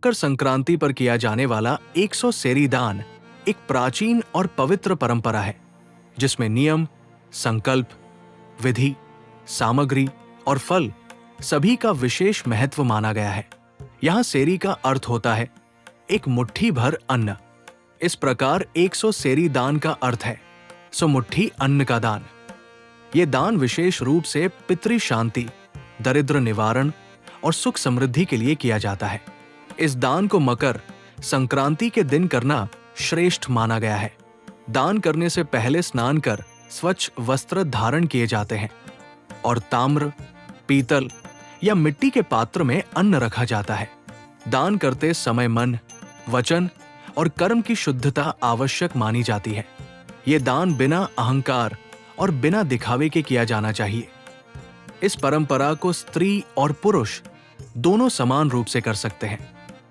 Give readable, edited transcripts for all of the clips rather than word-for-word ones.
मकर संक्रांति पर किया जाने वाला 100 सेरी दान एक प्राचीन और पवित्र परंपरा है, जिसमें नियम, संकल्प, विधि, सामग्री और फल सभी का विशेष महत्व माना गया है। यहाँ सेरी का अर्थ होता है एक मुट्ठी भर अन्न। इस प्रकार 100 सेरी दान का अर्थ है 100 मुट्ठी अन्न का दान। ये दान विशेष रूप से पितृ शांति, दरिद्र निवारण और सुख समृद्धि के लिए किया जाता है। इस दान को मकर संक्रांति के दिन करना श्रेष्ठ माना गया है। दान करने से पहले स्नान कर स्वच्छ वस्त्र धारण किए जाते हैं और ताम्र, पीतल या मिट्टी के पात्र में अन्न रखा जाता है। दान करते समय मन, वचन और कर्म की शुद्धता आवश्यक मानी जाती है। ये दान बिना अहंकार और बिना दिखावे के किया जाना चाहिए। इस परंपरा को स्त्री और पुरुष दोनों समान रूप से कर सकते हैं।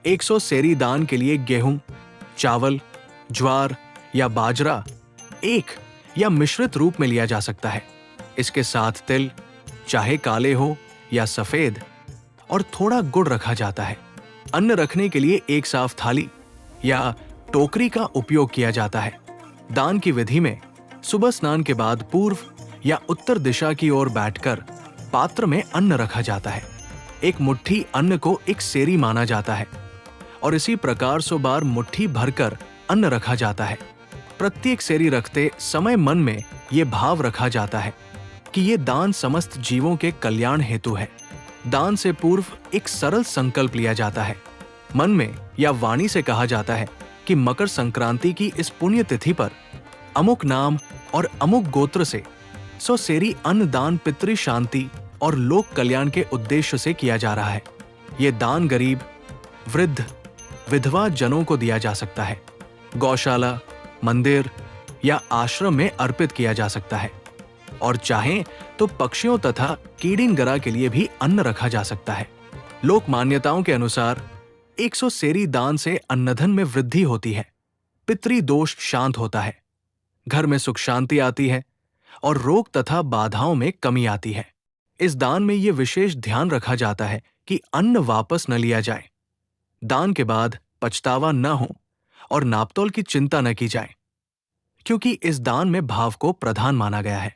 100 सेरी दान के लिए गेहूं, चावल, ज्वार या बाजरा एक या मिश्रित रूप में लिया जा सकता है। इसके साथ तिल, चाहे काले हो या सफेद, और थोड़ा गुड़ रखा जाता है। अन्न रखने के लिए एक साफ थाली या टोकरी का उपयोग किया जाता है। दान की विधि में सुबह स्नान के बाद पूर्व या उत्तर दिशा की ओर बैठकर पात्र में अन्न रखा जाता है। एक मुट्ठी अन्न को एक सेरी माना जाता है और इसी प्रकार 100 बार मुट्ठी भरकर अन्न रखा जाता है। प्रत्येक सेरी रखते समय मन में ये भाव रखा जाता है कि ये दान समस्त जीवों के कल्याण हेतु है। दान से पूर्व एक सरल संकल्प लिया जाता है। मन में या वाणी से कहा जाता है कि मकर संक्रांति की इस पुण्य तिथि पर अमुक नाम और अमुक गोत्र से 100 सेरी अन्न दान पितृ शांति और लोक कल्याण के उद्देश्य से किया जा रहा है। ये दान गरीब, वृद्ध, विधवा जनों को दिया जा सकता है। गौशाला, मंदिर या आश्रम में अर्पित किया जा सकता है और चाहें तो पक्षियों तथा कीड़िंगरा के लिए भी अन्न रखा जा सकता है। लोक मान्यताओं के अनुसार 100 सेरी दान से अन्नधन में वृद्धि होती है, पितृदोष शांत होता है, घर में सुख शांति आती है और रोग तथा बाधाओं में कमी आती है। इस दान में ये विशेष ध्यान रखा जाता है कि अन्न वापस न लिया जाए, दान के बाद पछतावा न हो और नापतोल की चिंता न की जाए, क्योंकि इस दान में भाव को प्रधान माना गया है।